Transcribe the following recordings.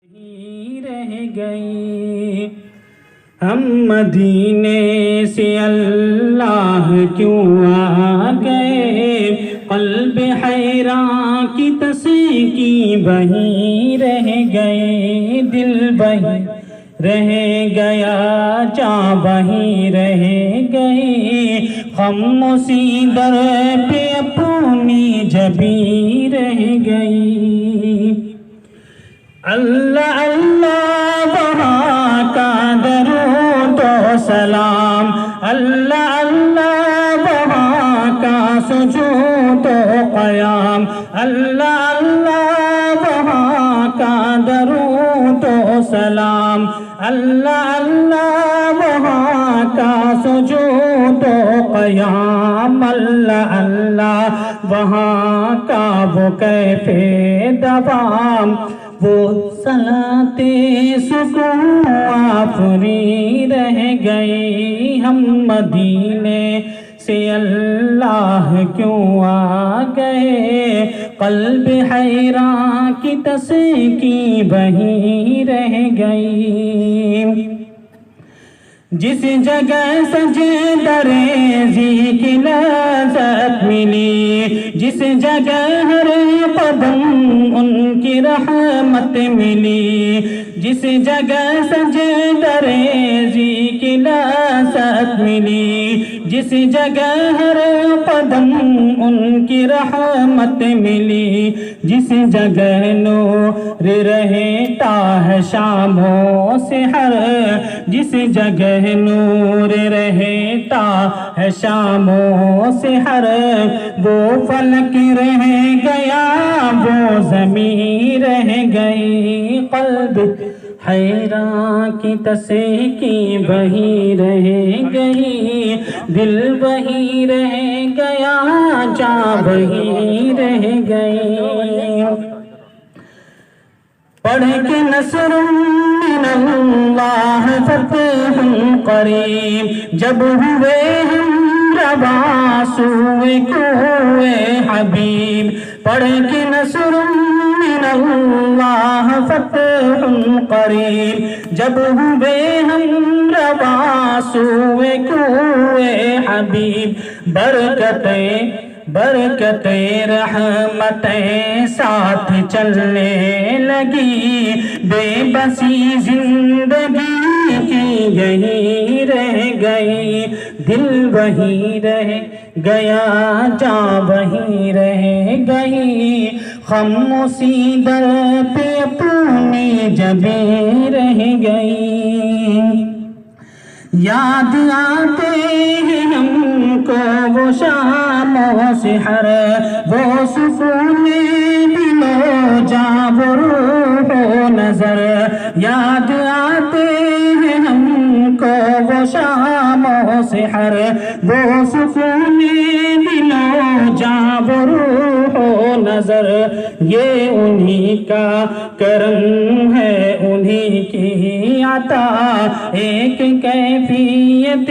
رہ گئی ہم مدینے سے اللہ کیوں آ گئے، قلب حیران کی تسیں کی بہی رہ گئے، دل بہی رہ گیا جاں بہی رہ گئی، غم اسی در پہ اپنی جبی رہ گئی۔ اللہ اللہ وہاں کا درود و سلام، اللہ اللہ وہاں کا سجود و قیام، اللہ اللہ وہاں کا درود و سلام، اللہ اللہ وہاں کا سجود و قیام، اللہ اللہ وہاں کا وہ کیف دوام، وہ صلاۃ سکون آفری رہ گئی، ہم مدینے سے اللہ کیوں آ گئے، قلب حیران کی تسیں کی بہی رہ گئی۔ جس جگہ سجدہ ریزی کی لذت ملی، جس جگہ ہر قدم ان کی رحمت ملی، جس جگہ سجدہ ریزی کی لذت ملی، جس جگہ ہر قدم ان کی رحمت ملی، جس جگہ نور رہتا ہے شام و سحر، جس جگہ نور رہتا ہے شام و سحر، وہ فلک رہ گیا وہ زمین رہ گئی، قلب حیران کی تسیں کی بہی رہ گئی، دل وہی رہ گیا جاں وہی رہ گئی۔ پڑھ کے نصر من اللہ فتح قریب، جب ہوئے ہم رواں سوئے کوئے حبیب، پڑھ کے نصر من اللہ فتح قریب، جب ہوئے ہم رواں سوئے کوئے حبیب، برکتیں رحمتیں ساتھ چلنے لگی، بے بسی زندگی کی یہی رہ گئی، دل وہی رہ گیا جاں وہی رہ گئی، غم اسی در پہ اپنی جبیں رہ گئی۔ یاد آتے ہیں ہم کو وہ شام و سحر، وہ سکون دل و جاں وہ روح و نظر، یاد آتے ہیں ہم کو وہ شام و سحر، وہ سکون دل و جاں وہ روح و نظر، یہ انہی کا کرم ہے انہی کی عطا، ایک کیفیت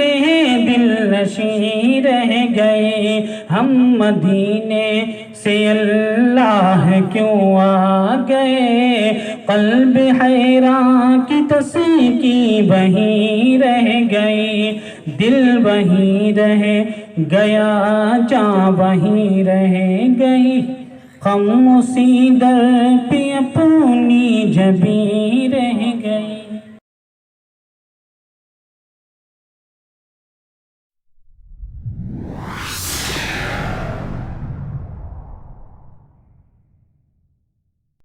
دل نشیں رہ گئے، ہم مدینے سے اللہ کیوں آ گئے، قلب حیران کی تسیں کی بہی رہ گئی، دل وہی رہ گیا جاں وہی رہ گئی، غم اسی در پہ اپنی جبیں